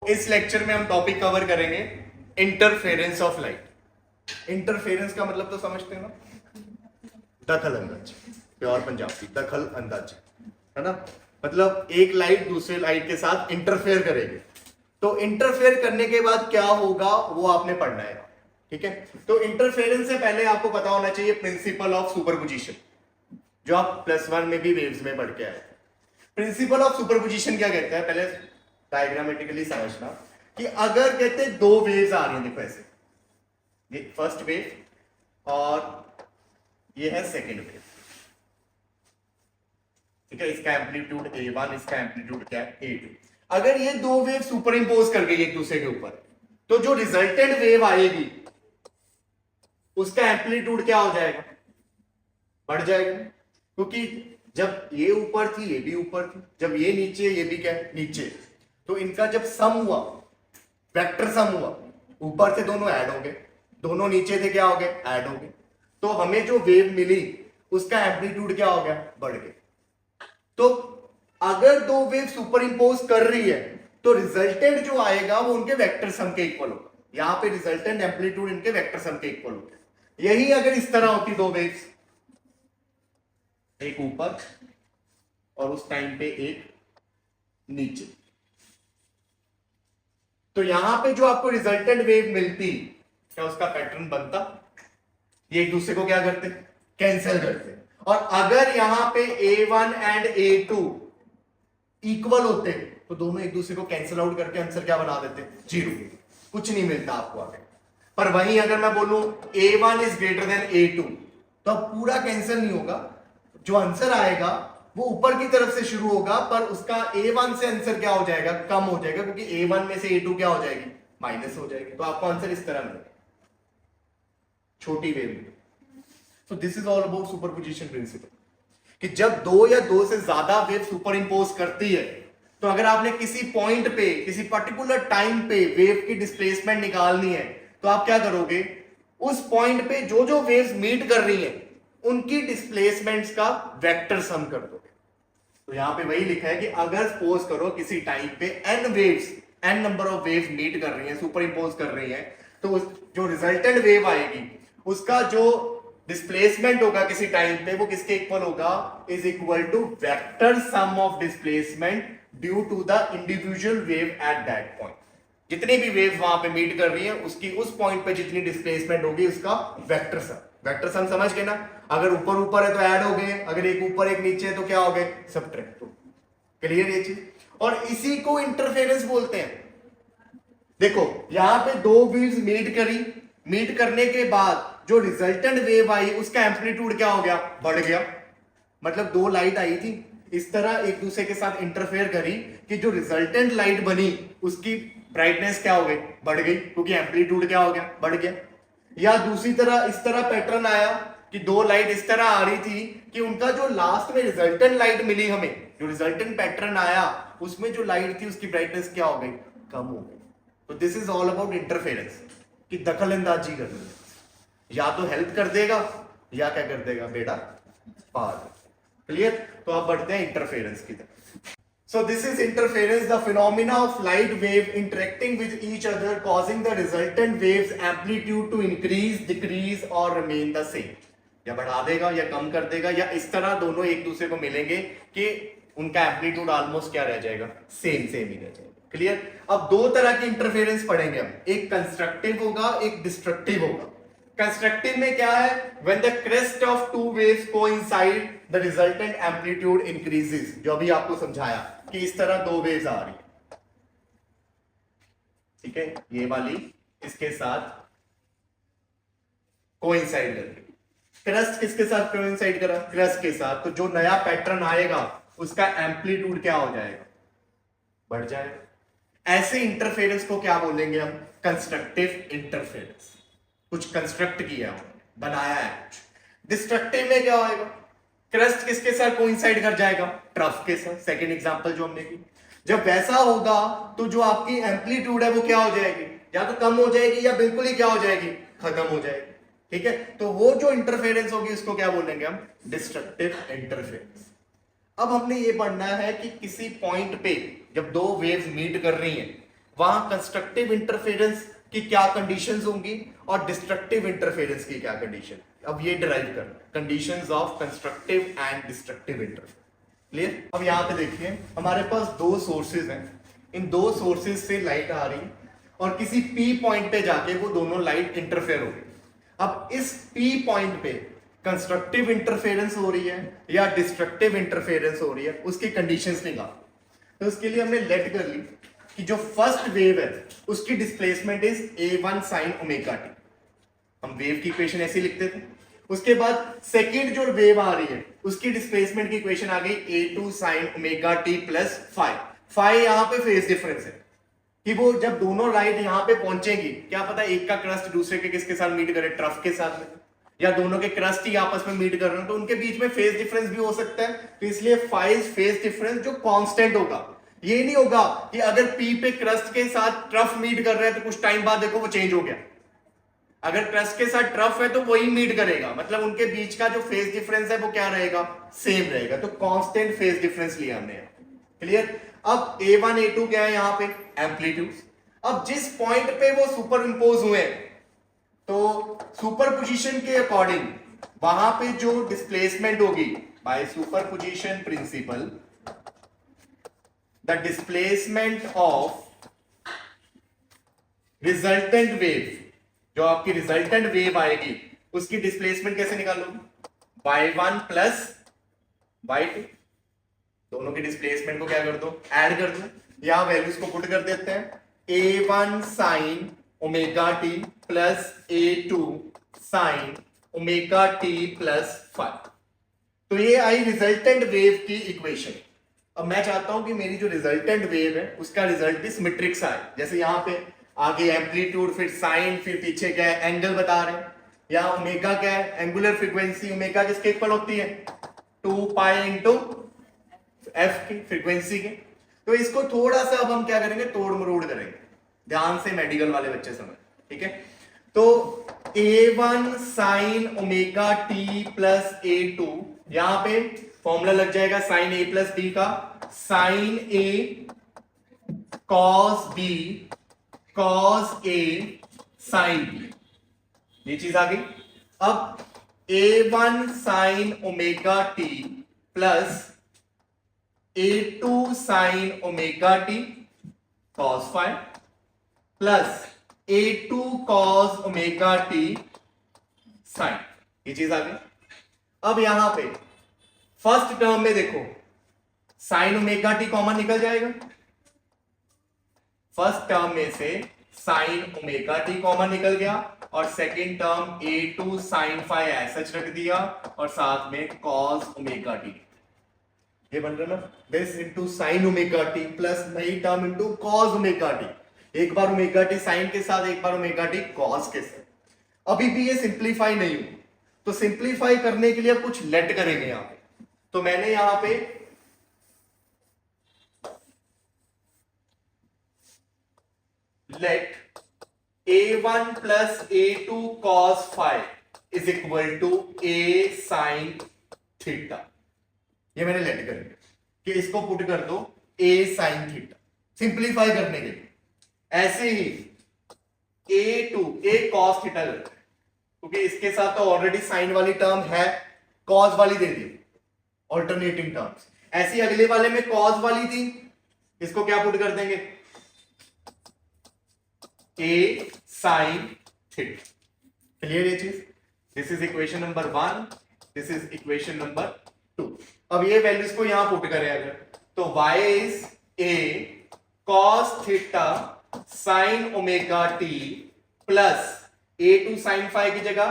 इस लेक्चर में हम टॉपिक कवर करेंगे इंटरफेरेंस ऑफ लाइट। इंटरफेरेंस का मतलब तो समझते हैं ना, दखल अंदाजी, प्योर पंजाबी दखल अंदाजी है ना। मतलब एक लाइट दूसरे लाइट के साथ इंटरफेयर करेगी, तो इंटरफेयर करने के बाद क्या होगा वो आपने पढ़ना है, ठीक है। तो इंटरफेरेंस से पहले आपको पता होना चाहिए प्रिंसिपल ऑफ सुपरपोजिशन, जो आप +1 में भी वेव्स में पढ़ के आए। प्रिंसिपल ऑफ सुपरपोजिशन क्या कहता है, पहले डायग्रामेटिकली समझना कि अगर कहते हैं दो वेव्स आ रही हैं, देखो ऐसे, ये फर्स्ट वेव और ये है सेकेंड वेव, ठीक है। इसका एम्पलीट्यूड A1, इसका एम्पलीट्यूड क्या है A2। अगर ये दो वेव सुपर इंपोज कर गई एक दूसरे के ऊपर, तो जो रिजल्टेंट वेव आएगी उसका एम्पलीट्यूड क्या हो जाएगा, बढ़ जाएगा। क्योंकि जब ये ऊपर थी ये भी ऊपर थी, जब ये नीचे ये भी क्या है नीचे, तो इनका जब सम हुआ, वेक्टर सम हुआ, ऊपर से दोनों ऐड हो गए, दोनों नीचे से क्या हो गए ऐड हो गए, तो हमें जो वेव मिली उसका एम्पलीट्यूड क्या हो गया, बढ़ गया। तो अगर दो वेव सुपर इंपोज कर रही है तो रिजल्टेंट जो आएगा वो उनके वेक्टर सम के इक्वल होगा। यहां पे रिजल्टेंट एम्पलीट्यूड इनके वेक्टर सम के इक्वल होगा। यही अगर इस तरह होती दो वेव्स, एक ऊपर और उस टाइम पे एक नीचे, तो यहां पे जो आपको रिजल्टेंट वेव मिलती, क्या उसका पैटर्न बनता, ये एक दूसरे को क्या करते, कैंसिल करते। और अगर यहां पे A1 एंड A2 इक्वल होते तो दोनों एक दूसरे को कैंसिल आउट करके आंसर क्या बना देते, 0, कुछ नहीं मिलता आपको आगे। पर वहीं अगर मैं बोलूं A1 is greater than A2, तो अब पूरा कैंसिल नहीं होगा, जो आंसर आएगा वो ऊपर की तरफ से शुरू होगा, पर उसका A1 से आंसर क्या हो जाएगा, कम हो जाएगा, क्योंकि A1 में से A2 क्या हो जाएगी, माइनस हो जाएगी। तो आपको आंसर इस तरह मिलेगा, छोटी वेव में। So this is all about superposition principle, कि जब दो या दो से ज्यादा वेव सुपर इंपोज करती है, तो अगर आपने किसी पॉइंट पे किसी पर्टिकुलर टाइम पे वेव की डिस्प्लेसमेंट निकालनी है, तो आप क्या करोगे, उस पॉइंट पे जो जो वेव्स मीट कर रही हैं उनकी डिस्प्लेसमेंट्स का वेक्टर सम कर दोगे। तो यहां पे वही लिखा है कि अगर सपोज करो किसी टाइम पे n number of waves meet कर रही हैं, सुपर इंपोज कर रही हैं, तो जो रिजल्टेंट वेव आएगी उसका जो डिस्प्लेसमेंट होगा किसी टाइम पे वो किसके इक्वल होगा, is equal to vector sum of displacement due to the individual wave at that point. जितनी भी वेव वहां पे मीट कर रही है उसकी उस पॉइंट पे जितनी डिस्प्लेसमेंट होगी उसका वेक्टर सम। वेक्टर सम समझ गए ना, अगर ऊपर ऊपर है तो ऐड हो गए, अगर एक ऊपर एक नीचे है तो क्या हो गए, सब्ट्रैक्ट। क्लियर ये चीज, और इसी को इंटरफेरेंस बोलते हैं। देखो यहां पे दो वेव्स मीट करी, मीट करने के बाद जो रिजल्टेंट वेव आई उसका एम्पलीट्यूड क्या हो गया, बढ़ गया। मतलब दो लाइट आई थी, इस तरह एक दूसरे के साथ इंटरफेयर करी कि जो रिजल्टेंट लाइट बनी उसकी ब्राइटनेस क्या हो गई, बढ़ गई, क्योंकि एम्पलीट्यूड क्या हो गया, बढ़ गया। या दूसरी तरह इस तरह पैटर्न आया कि दो लाइट इस तरह आ रही थी कि उनका जो लास्ट में रिजल्टेंट लाइट मिली हमें, जो रिजल्टेंट पैटर्न आया उसमें जो लाइट थी उसकी ब्राइटनेस क्या हो गई, कम हो गई। तो this is all about interference, कि दखल अंदाजी करनी है, या तो हेल्प कर देगा या क्या कर देगा बेटा, पार। क्लियर, तो आप बढ़ते हैं इंटरफेरेंस की तरफ। So this is interference, the phenomena of light wave interacting with each other causing the resultant waves amplitude to increase, decrease और रिमेन द सेम। या बढ़ा देगा या कम कर देगा, या इस तरह दोनों एक दूसरे को मिलेंगे कि उनका एम्पलीट्यूड ऑलमोस्ट क्या रह जाएगा, सेम ही रह जाएगा। क्लियर, अब दो तरह के इंटरफेरेंस पढ़ेंगे हम, एक कंस्ट्रक्टिव होगा, एक डिस्ट्रक्टिव होगा। कंस्ट्रक्टिव में क्या है, when the crest of two waves coincide the resultant amplitude increases, जो अभी आपको समझाया कि इस तरह दो वेव्स आ रही है, ठीक है, ये वाली इसके साथ कोइंसाइड कर रही, क्रस्ट किसके साथ कोइंसाइड करा, क्रस्ट के साथ, तो जो नया पैटर्न आएगा उसका एम्पलीट्यूड क्या हो जाएगा, बढ़ जाएगा। ऐसे इंटरफेरेंस को क्या बोलेंगे हम, कंस्ट्रक्टिव इंटरफेरेंस। कुछ कंस्ट्रक्ट किया, बनाया है कुछ। डिस्ट्रक्टिव में क्या होगा, क्रस्ट किसके साथ कोइंसाइड कर जाएगा, ट्रफ के साथ। सेकंड एग्जांपल जो हमने की, जब वैसा होगा तो जो आपकी एम्पलीट्यूड है वो क्या हो जाएगी, या तो कम हो जाएगी या बिल्कुल ही क्या हो जाएगी, खत्म हो जाएगी। ठीक है, तो वो जो इंटरफेरेंस होगी उसको क्या बोलेंगे हम, डिस्ट्रक्टिव इंटरफेरेंस। अब हमने ये पढ़ना है कि किसी पॉइंट पे जब दो वेव्स मीट कर रही हैं, वहां कंस्ट्रक्टिव इंटरफेरेंस की क्या कंडीशंस होंगी और डिस्ट्रक्टिव इंटरफेरेंस की क्या कंडीशन। अब ये डिराइव करना conditions of constructive and destructive interference. Clear. अब यहां पे देखिए हमारे पास दो सोर्सेज हैं, इन दो सोर्सेज से लाइट आ रही और किसी पी पॉइंट पे जाके वो दोनों लाइट इंटरफेयर हो गई। अब इस पी पॉइंट पे कंस्ट्रक्टिव इंटरफेरेंस हो रही है या डिस्ट्रक्टिव इंटरफेरेंस हो रही है, उसकी कंडीशंस निकाल। तो उसके लिए हमने लेट कर ली कि जो फर्स्ट वेव है उसकी displacement is a1 sin omega T. हम वेव की इक्वेशन ऐसे लिखते थे। उसके बाद सेकंड जो वेव आ रही है उसकी डिस्प्लेसमेंट की इक्वेशन आ गई a2 sin omega T plus phi यहां पे फेज डिफरेंस है कि वो जब दोनों लाइट यहां पे पहुंचेगी, क्या पता एक का क्रस्ट दूसरे के किसके साथ मीट करे, ट्रफ के साथ में, या दोनों के क्रस्ट ही आपस में मीट कर रहे हो तो उनके बीच में फेज डिफरेंस भी हो सकता है। तो इसलिए फाइज फेज डिफरेंस जो कांस्टेंट होगा। ये नहीं होगा कि अगर पी पे क्रस्ट के साथ ट्रफ मीट कर रहे हैं तो कुछ टाइम बाद देखो वो चेंज हो गया। अगर क्रस्ट के साथ ट्रफ है तो वही मीट करेगा, मतलब उनके बीच का जो फेज डिफरेंस है वो क्या रहेगा, सेम रहेगा। तो कांस्टेंट फेज डिफरेंस लिया हमने। क्लियर। अब a1 a2 क्या है यहां पे, एम्पलीट्यूड। अब जिस पॉइंट पे वो सुपर इंपोज हुए तो सुपरपोजिशन के अकॉर्डिंग वहां पे जो डिस्प्लेसमेंट होगी by superposition principle, the displacement of resultant wave, जो आपकी रिजल्टेंट वेव आएगी उसकी डिस्प्लेसमेंट कैसे निकालोगे, y1 प्लस y2। दोनों की डिस्प्लेसमेंट को क्या कर दो, ऐड कर दो, या वैल्यूज को पुट कर देते हैं। a1 sine omega T plus a2 sine omega T plus 5। तो ये आई रिजल्टेंट वेव की इक्वेशन। अब मैं चाहता हूं कि मेरी जो रिजल्टेंट वेव है उसका रिजल्ट भी सिमेट्रिक सा है। जैसे यहां पे आगे एम्पलीट्यूड, फिर साइन, फिर पीछे क्या है एंगल बता रहे हैं। यहां ओमेगा क्या है, एंगुलर फ्रीक्वेंसी। ओमेगा किसके इक्वल होती है, 2 पाई इंटू एफ की फ्रीक्वेंसी के। तो इसको थोड़ा सा अब हम क्या करेंगे, तोड़ मरोड़ करेंगे, ध्यान से मेडिकल वाले बच्चे समझ। ठीक है। तो a1 sine omega T plus a2, यहां पे फॉर्मूला लग जाएगा साइन a प्लस बी का, sine a cos b cos a sine b, ये चीज आ गई। अब a1 sine omega T plus a2 sine omega t cos 5 plus a2 cos omega t sine, ये चीज आ गई। अब यहां पे फर्स्ट टर्म में देखो साइन ओमेगा टी कॉमन निकल जाएगा, फर्स्ट टर्म में से साइन ओमेगा टी कॉमन निकल गया, और सेकेंड टर्म a2 साइन 5 ऐसा रख दिया, और साथ में कॉस ओमेगा टी, ये बन रहा ना, this into sine omega T plus नई term into cos omega T. एक बार ओमेगा टी साइन के साथ, एक बार ओमेगा टी कॉस के साथ। अभी भी ये सिंप्लीफाई नहीं हुई, तो सिंप्लीफाई करने के लिए अब कुछ लेट करेंगे यहां पे। तो मैंने यहां पे let a1 plus a2 cos 5 is equal to a sin theta, ये मैंने लेट कर दिया कि इसको पुट कर दो a sin थीटा, सिंप्लीफाई करने के लिए। ऐसे ही a2 a cos थीटा करते हैं, क्योंकि इसके साथ तो ऑलरेडी साइन वाली टर्म है, कॉस वाली दे दी, ऑल्टरनेटिंग टर्म्स। ऐसी अगले वाले में कॉस वाली थी, इसको क्या पुट कर देंगे, a sin थीटा। क्लियर ये चीज। This is equation number 1, this is equation number 2। अब ये वैल्यूज को यहां पुट करें अगर, तो y is a cos theta sin omega t plus a2 sin 5 की जगह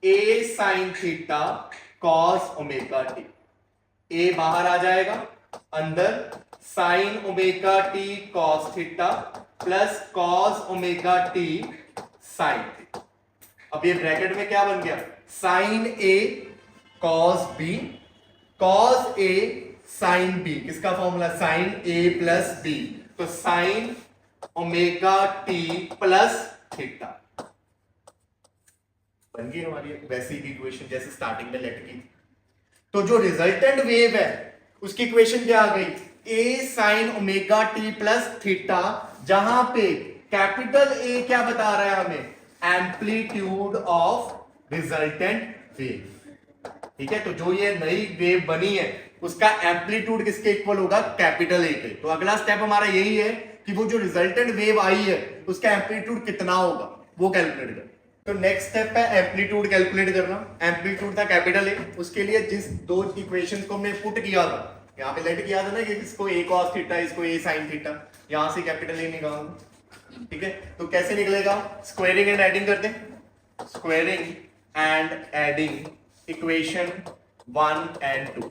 a sin theta cos omega t। a बाहर आ जाएगा, अंदर sin omega t cos theta plus cos omega t sin theta. अब ये ब्रैकेट में क्या बन गया, sin a cos b cos a sin b, किसका formula, sin a plus b, तो sin omega t plus theta बन गई हमारी वैसी की इक्वेशन जैसे स्टार्टिंग में लेट की। तो जो रिजल्टेंट वेव है उसकी इक्वेशन क्या आ गई, A sine omega T plus theta, जहां पे कैपिटल ए क्या बता रहा है हमें, एम्पलीट्यूड ऑफ रिजल्टेंट वेव। ठीक है, तो जो ये नई वेव बनी है उसका एम्पलीट्यूड किसके इक्वल होगा, कैपिटल ए के। तो अगला स्टेप हमारा यही है कि वो जो रिजल्टेंट वेव आई है उसका एम्पलीट्यूड कितना होगा वो कैलकुलेट कर। तो नेक्स्ट स्टेप है एम्पलीट्यूड कैलकुलेट करना। एम्पलीट्यूड था कैपिटल ए, उसके लिए जिस दो इक्वेशंस को हमने पुट किया था, यहाँ पे लेट किया था ना, ये इसको ए कॉस थीटा, इसको ए साइन थीटा, यहां से कैपिटल ए निकालना। ठीक है, तो कैसे निकलेगा, स्क्वायरिंग एंड एडिंग करते हैं। Squaring and adding equation 1 and 2।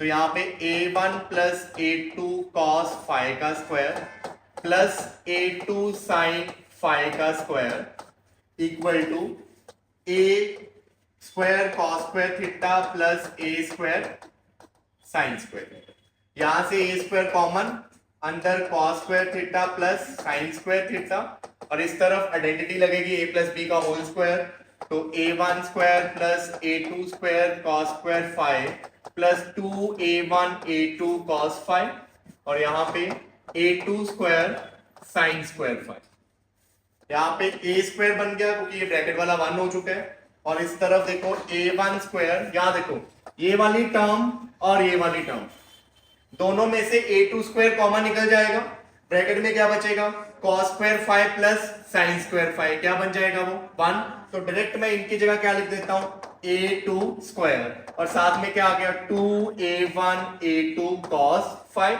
तो यहां पे a1 plus a2 cos phi का square plus a2 sine phi का square equal to a square cos square theta plus a square sine square. यहां से a square common, अंदर cos square theta plus sine square theta, और इस तरफ identity लगेगी a plus B का whole square. तो a1 square plus a2 square cos square phi plus 2a1 a2 cos phi, और यहां पे a2 square sine square phi. यहां पे a स्क्वायर बन गया क्योंकि ये ब्रैकेट वाला 1 हो चुका है, और इस तरफ देखो a1 स्क्वायर, यहां देखो ये वाली टर्म और ये वाली टर्म, दोनों में से a2 स्क्वायर कॉमन निकल जाएगा, ब्रैकेट में क्या बचेगा, cos square phi plus sine square phi, क्या बन जाएगा वो 1। तो डायरेक्ट मैं इनकी जगह क्या लिख देता हूं, a2 स्क्वायर, और साथ में क्या आ गया 2a1 a2 cos फाइ।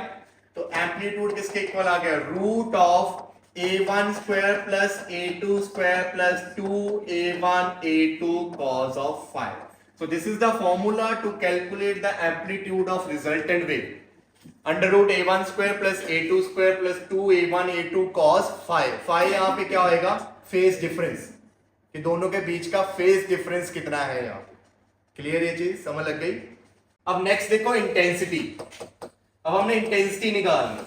तो एम्पलीट्यूड किसके इक्वल आ गया, root of a1 square plus a2 square plus 2a1 a2 cos of phi. So this is the formula to calculate the amplitude of resultant wave. Under root a1 square plus a2 square plus 2a1 a2 cos phi. Phi यहाँ पे क्या होएगा, phase difference, कि दोनों के बीच का phase difference कितना है यहाँ। क्लियर, ये चीज समझ लग गई। अब नेक्स्ट देखो इंटेंसिटी। अब हमने इंटेंसिटी निकालनी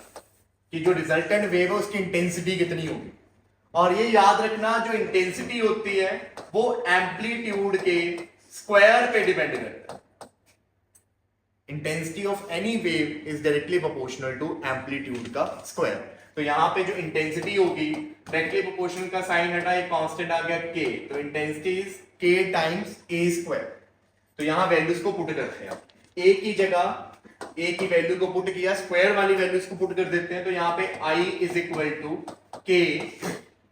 कि जो रिजल्टेंट वेव है उसकी इंटेंसिटी कितनी होगी, और ये याद रखना जो इंटेंसिटी होती है वो एम्पलीट्यूड के स्क्वायर पे डिपेंड करता है। Intensity of any wave is directly proportional to amplitude का स्क्वायर। तो यहां पे जो इंटेंसिटी होगी, डायरेक्टली प्रोपोर्शनल का साइन हटा, एक कांस्टेंट आ गया k, तो intensity is k times a square. तो यहां वैल्यूज को पुट करते हैं, a की जगह a की वैल्यू को पुट किया, स्क्वायर वाली वैल्यूज को पुट कर देते हैं। तो यहां पे i is equal to k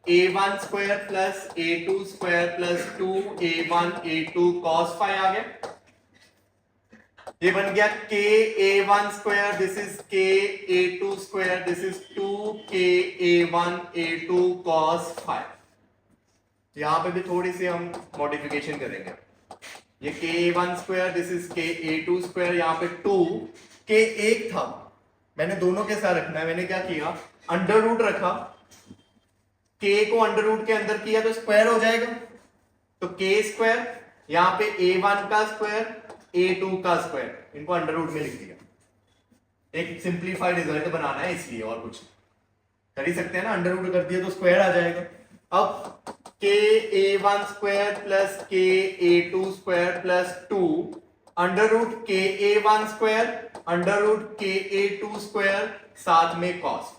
a1 square plus a2 square plus 2a1 a2 cos phi आ गया। ये बन गया k a1 square, this is k a2 square, this is 2k a1 a2 cos phi. यहां पे भी थोड़ी सी हम मॉडिफिकेशन करेंगे। ये k a1 square, this is k a2 square, यहां पे 2 k एक था, मैंने दोनों के साथ रखना है। मैंने क्या किया, अंडर रूट रखा, k को अंडर रूट के अंदर किया तो स्क्वायर हो जाएगा, तो k स्क्वायर, यहां पे a1 का स्क्वायर a2 का स्क्वायर, इनको अंडर रूट में लिख दिया। एक सिंप्लीफाइड रिजल्ट बनाना है इसलिए, और कुछ कर ही सकते हैं ना, अंडर रूट कर दिया तो स्क्वायर आ जाएगा। अब k a1 square plus k a2 square plus 2 under root k a1 square under root k a2 square, साथ में cos,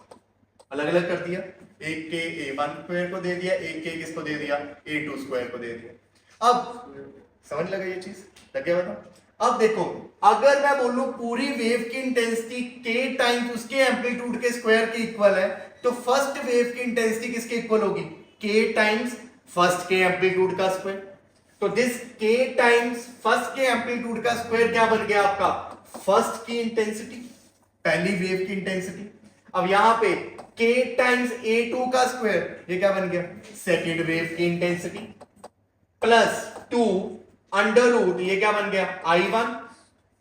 अलग अलग कर दिया। एक के a1 स्क्वायर को दे दिया, एक के किसको दे दिया, a2 स्क्वायर को दे दिया। अब समझ लगा ये चीज, लगे बताओ। अब देखो, अगर मैं बोलूं पूरी वेव की इंटेंसिटी k टाइम्स उसके एम्पलीट्यूड के स्क्वायर के इक्वल है, तो फर्स्ट वेव की इंटेंसिटी किसके इक्वल होगी, k टाइम्स फर्स्ट के एम्पलीट्यूड का स्क्वायर। तो दिस k टाइम्स फर्स्ट के एम्पलीट्यूड का स्क्वायर क्या बन गया आपका, फर्स्ट की इंटेंसिटी, पहली वेव की इंटेंसिटी। अब यहां पे k टाइम्स a2 का स्क्वायर, ये क्या बन गया, सेकेंड वेव की इंटेंसिटी, प्लस 2 अंडर रूट, ये क्या बन गया i1,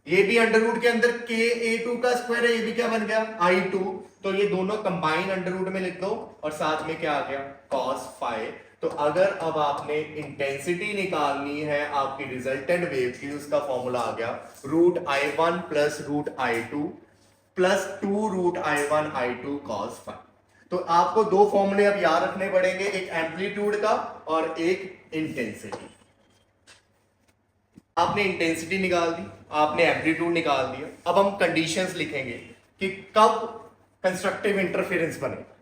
ये भी अंडर रूट के अंदर k a2 का स्क्वायर है, ये भी क्या बन गया i2। तो ये दोनों कंबाइन अंडर रूट में लिख दो, और साथ में क्या आ गया cos फाइ। तो अगर अब आपने इंटेंसिटी निकालनी है आपकी रिजल्टेंट वेव की, उसका फॉर्मूला आ गया root i1 plus root i2 plus 2 root i1 i2 cos phi. तो आपको दो फॉर्मूले अब याद रखने पड़ेंगे, एक एम्पलीट्यूड का और एक इंटेंसिटी। आपने इंटेंसिटी निकाल दी, आपने एम्पलीट्यूड निकाल दिया, अब हम कंडीशंस लिखेंगे कि कब कंस्ट्रक्टिव इंटरफेरेंस बनेगा।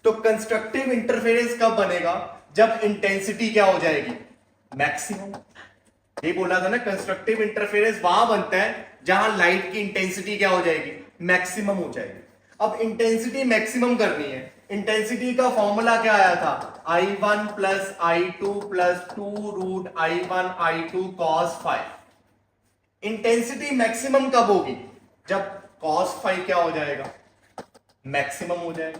तो कंस्ट्रक्टिव इंटरफेरेंस कब बनेगा, जब इंटेंसिटी क्या हो जाएगी, मैक्सिमम। ये बोला था ना, कंस्ट्रक्टिव इंटरफेरेंस वहां बनता है जहां लाइट की इंटेंसिटी क्या हो जाएगी, मैक्सिमम हो जाएगी। अब इंटेंसिटी मैक्सिमम करनी है, इंटेंसिटी का फॉर्मूला क्या आया था, I1 plus I2 plus 2√I1 I2 cos five. Intensity maximum कब होगी, जब cos फाइव क्या हो जाएगा, मैक्सिमम हो जाएगा।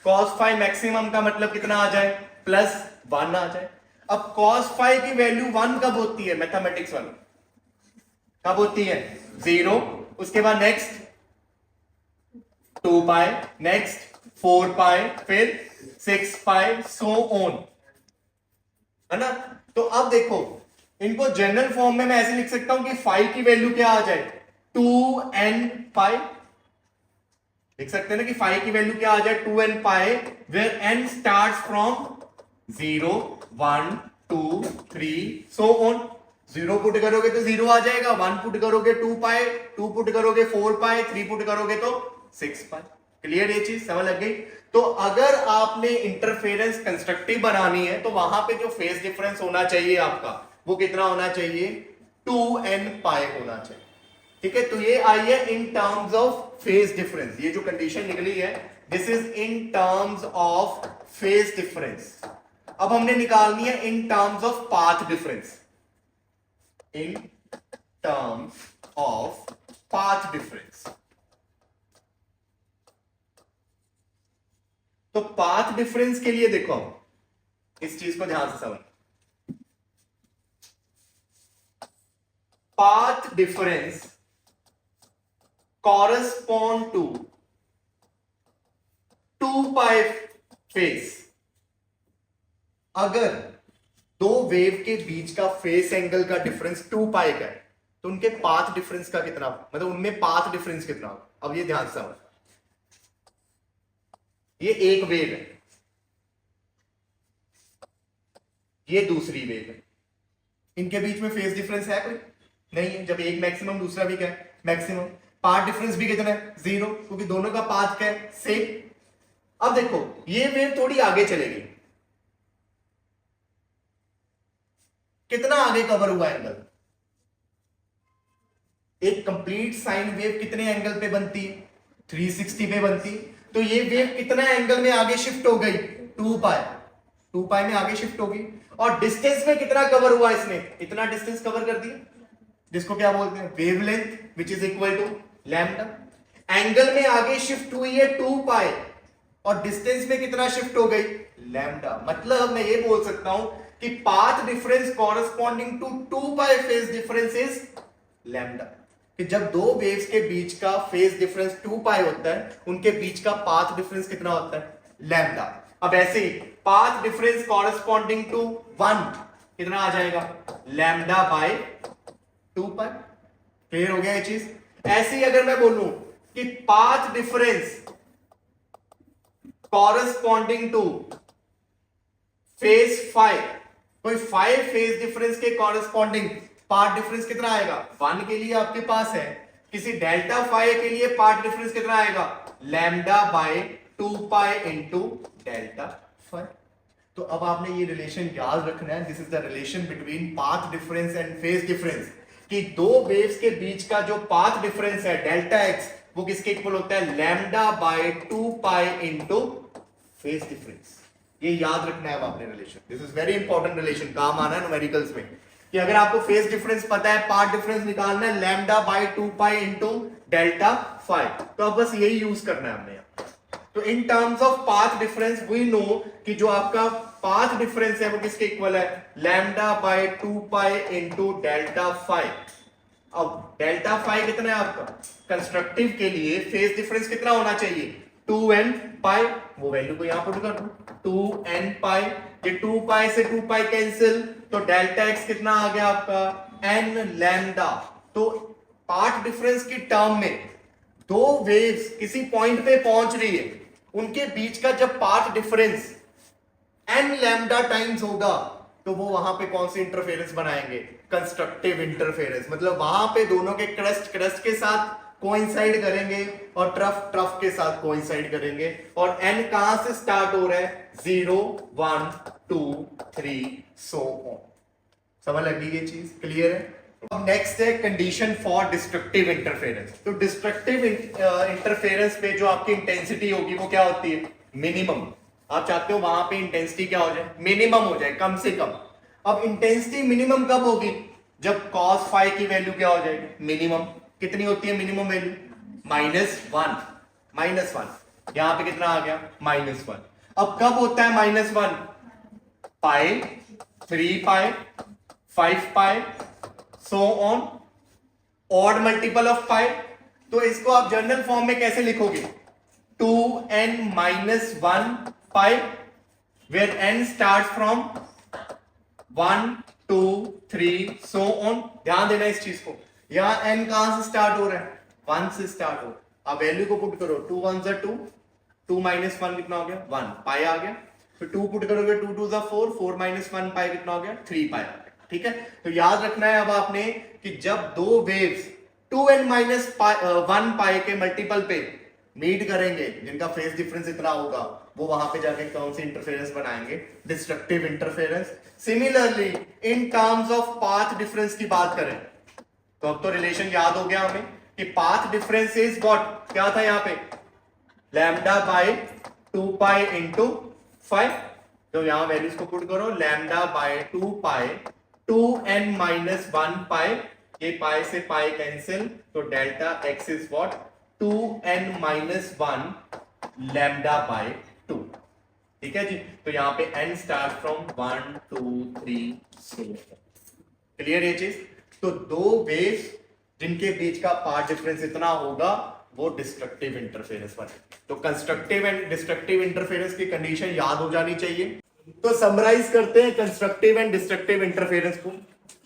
cos फाइव मैक्सिमम का मतलब कितना आ जाए, +1 आ जाए। अब cos फाइव की वैल्यू 1 कब होती है, मैथमेटिक्स वाली कब होती है, 0। उसके बाद नेक्स्ट 2 पाई, नेक्स्ट 4 पाई, फिर 6 पाई, सो ऑन, है ना। तो अब देखो, इनको जनरल फॉर्म में मैं ऐसे लिख सकता हूं कि फाई की वैल्यू क्या आ जाए, 2n पाई। लिख सकते हैं ना कि फाई की वैल्यू क्या आ जाए, 2n pi, where n starts from 0 1 2 3 so on. 0 put करोगे तो 0 आ जाएगा, 1 पुट करोगे 2 पाई, 2 पुट करोगे 4 पाई, 3 पुट करोगे तो 6 पाई। क्लियर, ये चीज समझ लग गई। तो अगर आपने इंटरफेरेंस कंस्ट्रक्टिव बनानी है तो वहां पे जो फेज डिफरेंस होना चाहिए आपका, वो कितना होना चाहिए, 2n पाई होना चाहिए। ठीक है, तो ये आई है in terms of phase difference. ये जो कंडीशन निकली है, this is in terms of phase difference. अब हमने निकालनी है in terms of path difference, in terms of path difference. तो पाथ डिफरेंस के लिए देखो, इस चीज को ध्यान से समझ, path difference correspond to 2 pi phase. अगर दो वेव के बीच का फेस एंगल का डिफरेंस 2 पाई का है तो उनके पाथ डिफरेंस का कितना, मतलब उनमें पाथ डिफरेंस कितना होगा। अब ये ध्यान से समझ, ये एक वेव है, ये दूसरी वेव है, इनके बीच में फेस डिफरेंस है कोई, नहीं है। जब एक मैक्सिमम दूसरा भी क्या है, मैक्सिमम। पाथ डिफरेंस भी कितना है, 0, क्योंकि दोनों का पाथ क्या है, सेम। अब देखो, ये वेव थोड़ी आगे चलेगी, कितना आगे कवर हुआ एंगल, एक कंप्लीट साइन वेव कितने एंगल पे बनती है, 360 पे बनती है। तो ये वेव कितना एंगल में आगे शिफ्ट हो गई, 2 पाई, 2 पाई में आगे शिफ्ट होगी। और डिस्टेंस में कितना कवर हुआ, इसने इतना डिस्टेंस कवर कर दिया, जिसको क्या बोलते हैं, wavelength, which is equal to lambda. Angle में आगे शिफ्ट हुई है 2 पाई, और डिस्टेंस में कितना शिफ्ट हो गई, लैम्डा। मतलब मैं ये बोल सकता हूं कि path difference corresponding to 2 pi phase difference is lambda. कि जब दो वेव्स के बीच का फेज डिफरेंस 2 पाई होता है, उनके बीच का पाथ डिफरेंस कितना होता है, लैम्डा। अब ऐसे ही पाथ डिफरेंस कॉरस्पॉन्डिंग टू 1 कितना आ जाएगा, लैम्डा बाय 2 पाई। क्लियर हो गया ये चीज। ऐसे ही अगर मैं बोलूं कि path difference corresponding two phase 5, कोई 5 फेज डिफरेंस के कॉरस्पॉन्डिंग पार्ट डिफरेंस कितना आएगा, 1 के लिए आपके पास है, किसी डेल्टा 5 के लिए पार्ट डिफरेंस कितना आएगा, lambda by 2 pi into delta 5। तो अब आपने ये रिलेशन याद रखना है, this is the relation between path difference and phase difference, कि दो वेव्स के बीच का जो पाथ डिफरेंस है डेल्टा एक्स, वो किसके इक्वल होता है, lambda by 2 pi into phase difference. ये याद रखना है आपने relation, this is very important relation, काम आना है न्यूमेरिकल्स में, कि अगर आपको फेज डिफरेंस पता है, पार्ट डिफरेंस निकालना है, lambda by 2 pi into delta 5, तो अब बस यही यूज करना है हमने यहाँ। तो in terms of path difference we know कि जो आपका पाथ डिफरेंस है वो किसके इक्वल है, lambda by 2 pi into delta 5। अब डेल्टा 5 कितना है आपका, कंस्ट्रक्टिव के लिए फेज डिफरेंस कितना होना चाहिए, 2n पाई, वो वैल्यू को यहां पुट कर दो, 2n पाई। ये 2 पाई से 2 पाई कैंसिल, तो डेल्टा x कितना आ गया आपका, n लैम्डा। तो पाथ डिफरेंस की टर्म में दो वेव्स किसी पॉइंट पे पहुंच रही है, उनके बीच का जब path difference n lambda times होगा, तो वो वहां पे कौन सी इंटरफेरेंस बनाएंगे, कंस्ट्रक्टिव इंटरफेरेंस। मतलब वहां पे दोनों के क्रस्ट के साथ कोइंसाइड करेंगे और ट्रफ के साथ कोइंसाइड करेंगे, और n कहां से स्टार्ट हो रहा है, 0 1 2 3 सो ऑन। समझ लगी ये चीज, क्लियर है। अब नेक्स्ट है कंडीशन फॉर डिस्ट्रक्टिव इंटरफेरेंस। तो डिस्ट्रक्टिव इंटरफेरेंस पे जो आपकी इंटेंसिटी होगी वो क्या होती है, मिनिमम। आप चाहते हो वहां पे इंटेंसिटी क्या हो जाए, मिनिमम हो जाए, कम से कम। अब इंटेंसिटी मिनिमम कब होगी, जब cos फाई की वैल्यू क्या हो जाएगी, मिनिमम। कितनी होती है मिनिमम वैल्यू, -1, -1। यहां पे कितना आ गया, -1। अब कब होता है -1, pi, 3 pi, 5 pi, so on, odd multiple of pi. तो इसको आप जनरल फॉर्म में कैसे लिखोगे, 2n-1 pi, where n start from 1 2 3 so on. ध्यान देना इस चीज को, यहां n कहां से स्टार्ट हो रहा है, 1 से स्टार्ट हो रहा है। अब वैल्यू को पुट करो, 2 1 जा 2, 2 - 1 कितना हो गया, 1 पाई आ गया। फिर 2 पुट करोगे, 2 2 जा 4, 4 - 1 पाई कितना हो गया, 3 पाई आ गया। ठीक है, तो याद रखना है अब आपने कि जब दो वेव्स 2n-1 पाई के मल्टीपल पे मीट करेंगे, जिनका फेज डिफरेंस इतना होगा, वो वहां पे जाके कौन सी इंटरफेरेंस बनाएंगे, destructive interference. Similarly in terms of path difference की बात करें तो अब तो रिलेशन याद हो गया हमें कि पाथ डिफरेंस इज व्हाट, क्या था यहां पे, लैम्डा बाय 2 पाई इंटू 5। तो यहां वैल्यूज को पुट करो, लैम्डा बाय 2 पाई 2n-1 पाई, ये पाई से पाई कैंसिल, तो delta x is what, 2n-1 lambda by 2। ठीक है जी, तो यहां पे n start from 1 2 3 so. Clear ये चीज। तो दो वेव्स जिनके बीच का पाथ डिफरेंस इतना होगा वो डिस्ट्रक्टिव इंटरफेरेंस बने। तो कंस्ट्रक्टिव एंड डिस्ट्रक्टिव इंटरफेरेंस की कंडीशन याद हो जानी चाहिए। तो समराइज करते हैं कंस्ट्रक्टिव एंड डिस्ट्रक्टिव इंटरफेरेंस को।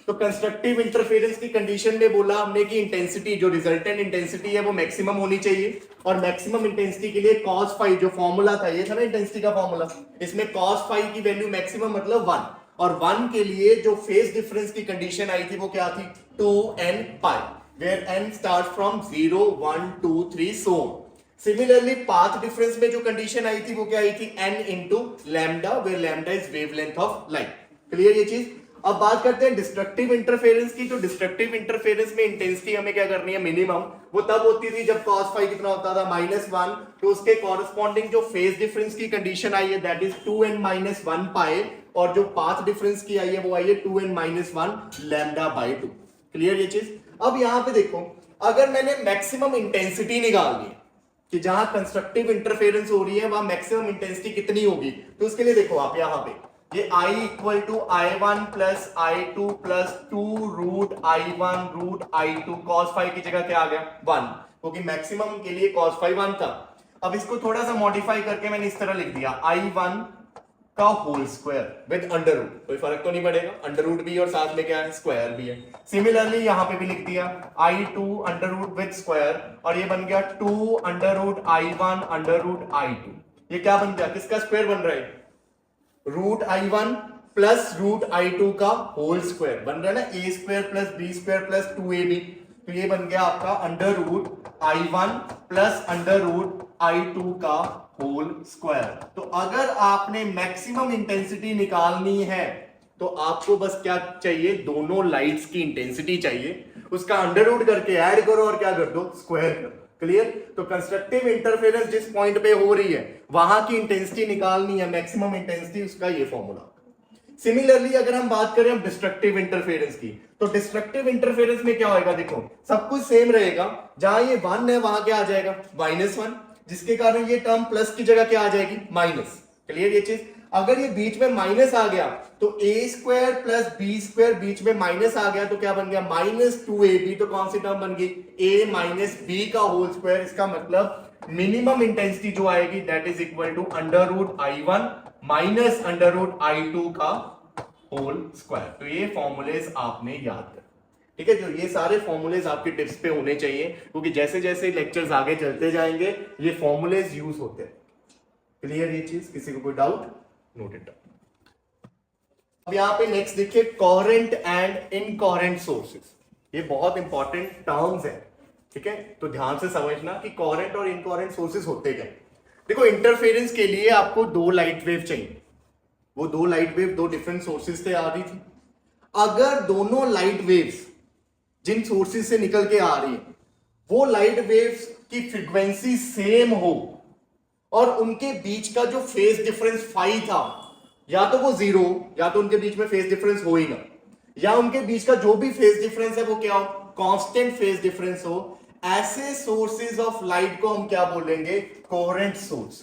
तो कंस्ट्रक्टिव इंटरफेरेंस की कंडीशन में बोला हमने कि इंटेंसिटी, जो रिजल्टेंट इंटेंसिटी है वो मैक्सिमम होनी चाहिए, और मैक्सिमम इंटेंसिटी के लिए cos फाई जो फॉर्मूला था, ये था ना इंटेंसिटी का फॉर्मूला, इसमें cos फाई की वैल्यू मैक्सिमम मतलब 1, और 1 के लिए जो फेज डिफरेंस की कंडीशन आई थी वो क्या थी, 2n pi, where n start from 0 1 2 3 so. Similarly path difference में जो कंडीशन आई थी वो क्या आई थी, n into lambda, where lambda is wavelength of light. Clear ये चीज। अब बात करते हैं डिस्ट्रक्टिव इंटरफेरेंस की। तो डिस्ट्रक्टिव इंटरफेरेंस में इंटेंसिटी हमें क्या करनी है, मिनिमम। वो तब होती थी जब cos फाई कितना होता था, -1। तो उसके कॉरेस्पॉन्डिंग जो फेज डिफरेंस की कंडीशन आई है दैट इज 2n-1 पाई, और जो पाथ डिफरेंस की आई है वो आई है 2n-1 लैम्डा बाय 2। क्लियर ये चीज। अब यहां पे देखो, अगर मैंने मैक्सिमम इंटेंसिटी निकालनी है कि जहां कंस्ट्रक्टिव इंटरफेरेंस हो रही है वहां मैक्सिमम इंटेंसिटी कितनी होगी, तो उसके लिए देखो आप यहां पे ये I equal to I1 plus I2 plus 2 root I1 root I2, cos phi की जगह क्या आ गया, 1, क्योंकि मैक्सिमम के लिए cos फाई 1 था। अब इसको थोड़ा सा मॉडिफाई करके मैंने इस तरह लिख दिया, I1 का whole square with under root, कोई फर्क तो नहीं पड़ेगा, अंडर रूट भी और साथ में क्या है, स्क्वायर भी है। सिमिलरली यहां पे भी लिख दिया I2 under root with square, और ये बन गया 2 under root I1 under root I2। ये क्या बन गया, किसका स्क्वायर बन रहा है, root I1 plus root I2 का होल स्क्वायर बन रहा है ना, a square plus b square plus 2ab। तो ये बन गया आपका under root I1 plus under root I2 का होल स्क्वायर। तो अगर आपने मैक्सिमम इंटेंसिटी निकालनी है तो आपको बस क्या चाहिए, दोनों लाइट्स की इंटेंसिटी चाहिए, उसका अंडर रूट करके ऐड करो और क्या कर दो, स्क्वायर कर दो। क्लियर। तो कंस्ट्रक्टिव इंटरफेरेंस जिस पॉइंट पे हो रही है वहां की इंटेंसिटी निकालनी है, मैक्सिमम इंटेंसिटी, उसका ये फॉर्मूला। सिमिलरली अगर हम बात करें अब डिस्ट्रक्टिव इंटरफेरेंस की, तो डिस्ट्रक्टिव इंटरफेरेंस में क्या होएगा, देखो सब कुछ सेम रहेगा, जहां ये 1 है वहां क्या आ जाएगा, -1, जिसके कारण ये टर्म प्लस की जगह क्या आ जाएगी, माइनस। क्लियर ये चीज। अगर ये बीच में माइनस आ गया तो a square plus b square, बीच में माइनस आ गया तो क्या बन गया, -2ab। तो कौन सी टर्म बन गई, a माइनस b का होल स्क्वायर। इसका मतलब मिनिमम इंटेंसिटी जो आएगी that is equal to under root I1 minus under root I2 का होल स्क्वायर। तो ये फॉर्मूलेज आपने याद कर, ठीक है। तो ये सारे फॉर्मूलेज आपके टिप्स पे होने चाहिए, क्योंकि जैसे जैसे लेक्चर्स आगे चलते जाएंगे ये फॉर्मूलेज यूज होते हैं। क्लियर ये चीज, किसी को कोई डाउट, नोटेड डाउन। अब यहां पे नेक्स्ट देखिए कोहेरेंट एंड इनकोहेरेंट सोर्सेस। ये बहुत इंपॉर्टेंट टर्म्स है, ठीक है, तो ध्यान से समझना कि कोहेरेंट और इनकोहेरेंट सोर्सेज होते क्या। देखो इंटरफेरेंस के लिए आपको दो लाइट वेव चाहिए, वो दो लाइट वेव दो डिफरेंट सोर्सेज से आ रही थी। अगर दोनों लाइट वेव्स जिन सोर्सेज से निकल के आ रही है वो लाइट वेव्स की फ्रीक्वेंसी सेम हो और उनके बीच का जो फेज डिफरेंस फाई था या तो वो जीरो, या तो उनके बीच में फेज डिफरेंस हो ही ना, या उनके बीच का जो भी फेज डिफरेंस है वो क्या हो, कांस्टेंट फेज डिफरेंस हो, ऐसे सोर्सेज ऑफ लाइट को हम क्या बोलेंगे, कोहेरेंट सोर्स।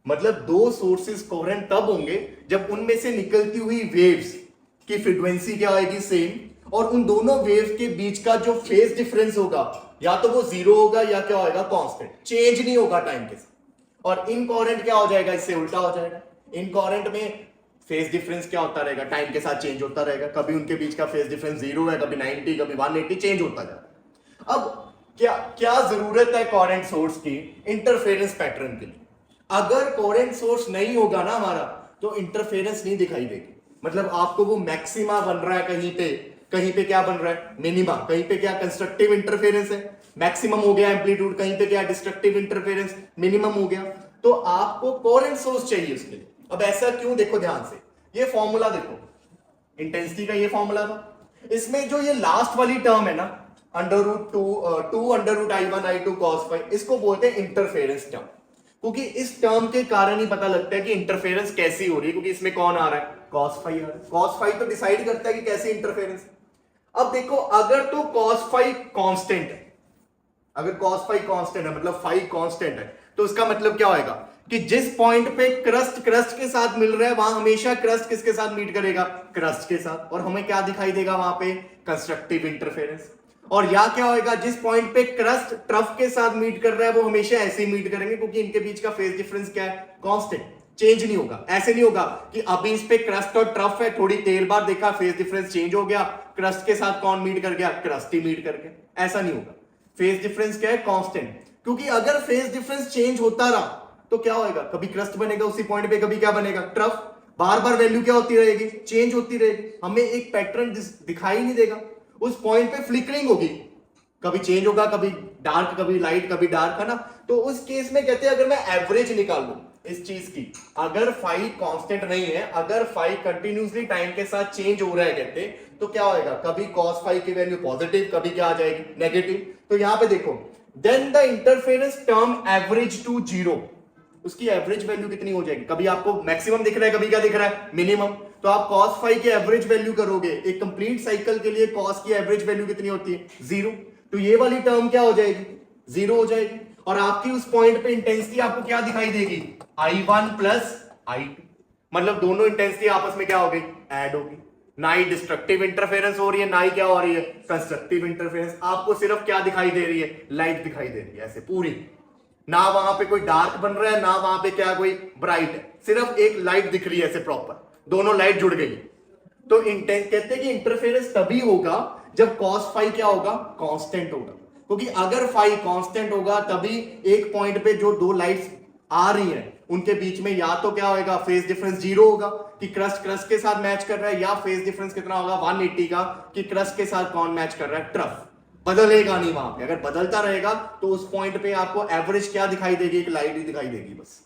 मतलब दो सोर्सेज कोहेरेंट तब होंगे जब उनमें से निकलती हुई वेव्स की फ्रीक्वेंसी क्या आएगी, सेम, और उन दोनों वेव्स के बीच का जो फेज डिफरेंस होगा या तो वो जीरो होगा या क्या होगा, कांस्टेंट, चेंज नहीं होगा टाइम के साथ। और इनकोहेरेंट क्या हो जाएगा, इससे उल्टा हो जाएगा। इनकोहेरेंट में फेज डिफरेंस क्या होता रहेगा, टाइम के साथ चेंज होता रहेगा, कभी उनके बीच का फेज डिफरेंस जीरो है, कभी 90, कभी 180, चेंज होता जाएगा। अब क्या क्या जरूरत है कोहेरेंट सोर्स की इंटरफेरेंस पैटर्न के लिए। अगर कोहेरेंट सोर्स नहीं होगा ना हमारा तो इंटरफेरेंस नहीं दिखाई देगी। मतलब आपको वो मैक्सिमा बन रहा है कहीं पे क्या बन रहा है, मिनिमा, कहीं पे क्या कंस्ट्रक्टिव इंटरफेरेंस है, मैक्सिमम हो गया एम्पलीट्यूड, कहीं पे क्या डिस्ट्रक्टिव इंटरफेरेंस, मिनिमम हो गया। तो आपको कोहेरेंट सोर्स चाहिए उसके लिए। अब ऐसा क्यों, देखो ध्यान से, ये फॉर्मूला देखो, इंटेंसिटी का ये फॉर्मूला था, इसमें जो ये लास्ट वाली टर्म है ना, two under root I1 I2 cos phi, इसको बोलते हैं इंटरफेरेंस टर्म, क्योंकि इस टर्म के कारण ही पता लगता है कि इंटरफेरेंस कैसी हो रही है, क्योंकि इसमें कौन आ रहा है, cos फाई आ रहा है। cos फाई तो डिसाइड करता है कि कैसी इंटरफेरेंस। अब देखो अगर तो cos फाई कांस्टेंट है, अगर cos फाई कांस्टेंट है मतलब फाई कांस्टेंट है, तो इसका मतलब क्या होएगा कि जिस पॉइंट पे क्रस्ट के साथ मिल रहा है वहां हमेशा क्रस्ट किसके साथ मीट करेगा, क्रस्ट के साथ, और हमें क्या दिखाई देगा वहां पे, कंस्ट्रक्टिव इंटरफेरेंस। और या क्या होएगा, जिस पॉइंट पे क्रस्ट ट्रफ के साथ मीट कर रहा है वो हमेशा ऐसे ही मीट करेंगे, क्योंकि इनके बीच का फेज डिफरेंस क्या है, कांस्टेंट, चेंज नहीं होगा। ऐसे नहीं होगा कि अभी इस पे क्रस्ट और ट्रफ है, थोड़ी देर बाद देखा फेज डिफरेंस चेंज हो गया, क्रस्ट के साथ कौन मीट कर गया, क्रस्ट ही मीट कर गया, ऐसा नहीं होगा। फेज डिफरेंस क्या है, कांस्टेंट। क्योंकि अगर फेज डिफरेंस चेंज होता रहा तो क्या होएगा, कभी क्रस्ट बनेगा उसी पॉइंट पे, कभी क्या बनेगा, ट्रफ, बार बार वैल्यू क्या होती रहेगी, चेंज होती रहेगी, हमें एक पैटर्न दिखाई नहीं देगा। उस पॉइंट पे फ्लिकरिंग होगी, कभी चेंज होगा, कभी डार्क, कभी लाइट, कभी डार्क, है ना। तो उस केस में कहते हैं अगर मैं एवरेज निकाल लूं इस चीज की, अगर फाई कांस्टेंट नहीं है, अगर फाई कंटिन्यूसली टाइम के साथ चेंज हो रहा है कहते, तो क्या होएगा, कभी cos फाई की वैल्यू पॉजिटिव, कभी क्या आ जाएगी, नेगेटिव। तो यहां पे देखो, then the interference term average to zero, उसकी एवरेज वैल्यू कितनी हो जाएगी, कभी आपको मैक्सिमम दिख रहा है, कभी क्या दिख रहा है, मिनिमम। तो आप cos फाई की एवरेज वैल्यू करोगे, एक कंप्लीट साइकिल के लिए cos की एवरेज वैल्यू कितनी होती है, जीरो। तो ये वाली टर्म क्या हो जाएगी, जीरो हो जाएगी, और आपकी उस पॉइंट पे इंटेंसिटी आपको क्या दिखाई देगी, I1 प्लस I2। मतलब दोनों इंटेंसिटी आपस में क्या हो गई, ऐड होगी। ना ही डिस्ट्रक्टिव इंटरफेरेंस हो रही है, ना ही क्या हो रही है, कंस्ट्रक्टिव इंटरफेरेंस। आपको सिर्फ क्या दिखाई दे रही है, लाइट दिखाई दे रही है ऐसे पूरी, ना वहां पे कोई डार्क बन रहा है, ना वहां पे क्या कोई ब्राइट है, सिर्फ एक लाइट दिख रही है ऐसे प्रॉपर, दोनों लाइट जुड़ गई। तो कहते हैं कि इंटरफेरेंस तभी होगा जब cos फाई क्या होगा, कांस्टेंट होगा, क्योंकि अगर फाई कांस्टेंट होगा तभी एक पॉइंट पे जो दो लाइट्स आ रही हैं उनके बीच में या तो क्या होगा, फेज डिफरेंस जीरो होगा कि क्रस्ट के साथ मैच कर रहा है, या फेज डिफरेंस कितना होगा, 180 का, कि क्रस्ट के साथ कौन मैच कर रहा है, ट्रफ। बदलेगा नहीं वहां पे, अगर बदलता रहेगा तो उस पॉइंट पे आपको एवरेज क्या दिखाई देगी, एक लाइट ही दिखाई देगी बस,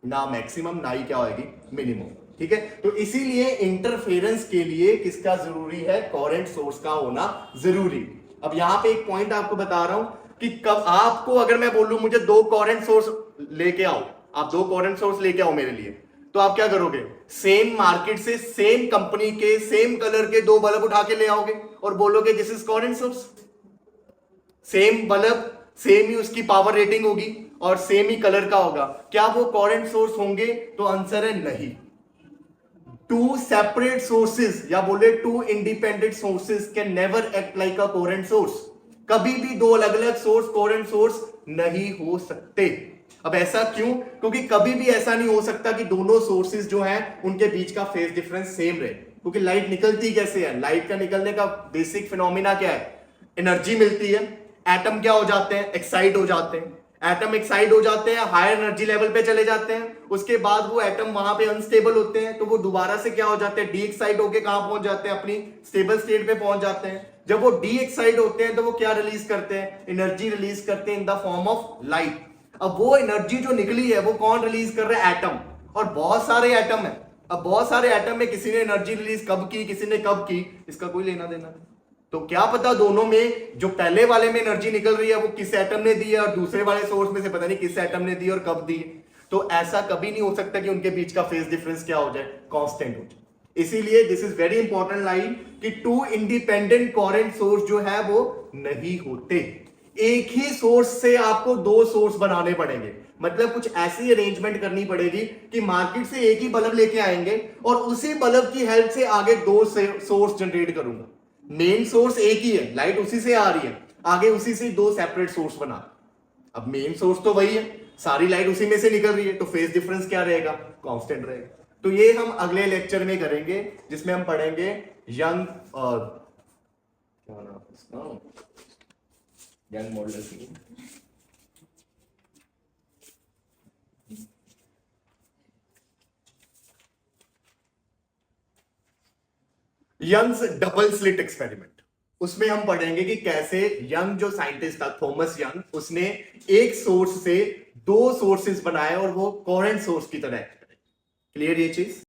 ना मैक्सिमम ना ही क्या होगी, मिनिमम। ठीक है, तो इसीलिए इंटरफेरेंस के लिए किसका जरूरी है, कोहेरेंट सोर्स का होना जरूरी। अब यहां पे एक पॉइंट आपको बता रहा हूं कि कब आपको, अगर मैं बोलूं मुझे दो कोहेरेंट सोर्स लेके आओ, आप दो कोहेरेंट सोर्स लेके आओ मेरे लिए, तो आप क्या करोगे, सेम मार्केट से सेम कंपनी के सेम कलर के दो बल्ब उठा के ले आओगे और बोलोगे this is coherent source. Same bulb, same ही उसकी पावर रेटिंग होगी और सेम ही कलर का होगा, क्या वो कोहेरेंट सोर्स होंगे, तो आंसर है नहीं। टू सेपरेट सोर्सेज या बोले two independent sources can never act like a coherent source. कभी भी दो अलग अलग सोर्स कोहेरेंट सोर्स नहीं हो सकते। अब ऐसा क्यों, क्योंकि कभी भी ऐसा नहीं हो सकता कि दोनों सोर्सेज जो हैं उनके बीच का फेज डिफरेंस सेम रहे, क्योंकि लाइट निकलती कैसे है, लाइट का निकलने का बेसिक फिनोमिना क्या है, एनर्जी मिलती है, एटम क्या हो जाते हैं, एक्साइट हो जाते हैं, एटम एक्साइट हो जाते हैं, हायर एनर्जी लेवल पे चले जाते हैं, उसके बाद वो एटम वहां पे अनस्टेबल होते हैं, तो वो दोबारा से क्या हो जाते हैं, डी एक्साइट होके कहां पहुंच जाते हैं, अपनी स्टेबल स्टेट पे पहुंच जाते हैं, जब वो डी एक्साइट होते हैं तो वो क्या रिलीज करते हैं, एनर्जी रिलीज करते हैं in the form of light. अब वो एनर्जी जो निकली है वो कौन रिलीज कर रहा है, एटम, और बहुत सारे एटम है। अब बहुत सारे एटम में किसी ने एनर्जी रिलीज कब की, किसी ने कब की, इसका कोई लेना देना नहीं। तो क्या पता दोनों में जो पहले वाले में एनर्जी निकल रही है वो किस एटम ने दी है, और दूसरे वाले सोर्स में से पता नहीं किस एटम ने दी और कब दी। तो ऐसा कभी नहीं हो सकता कि उनके बीच का फेज डिफरेंस क्या हो जाए, कांस्टेंट हो जाए। इसीलिए this is very important line कि टू इंडिपेंडेंट कोहेरेंट सोर्स जो है वो नहीं होते। एक ही सोर्स से आपको दो सोर्स बनाने पड़ेंगे, मतलब कुछ ऐसी अरेंजमेंट करनी पड़ेगी कि मार्केट से एक ही बल्ब लेके आएंगे और उसी बल्ब की हेल्प से आगे दो सोर्स जनरेट करूंगा। मेन सोर्स एक ही है, लाइट उसी से आ रही है, आगे उसी से दो सेपरेट सोर्स बना। अब मेन सोर्स तो वही है, सारी लाइट उसी में से निकल रही है, तो फेज डिफरेंस क्या रहेगा, कांस्टेंट रहेगा। तो ये हम अगले लेक्चर में करेंगे, जिसमें हम पढ़ेंगे यंग और क्या नाम इसका, Young modulus. Young's double slit experiment, उसमें हम पढ़ेंगे कि कैसे यंग जो साइंटिस्ट था थॉमस यंग, उसने एक सोर्स से दो सोर्सेस बनाए और वो कोहेरेंट सोर्स की तरह। क्लियर ये चीज।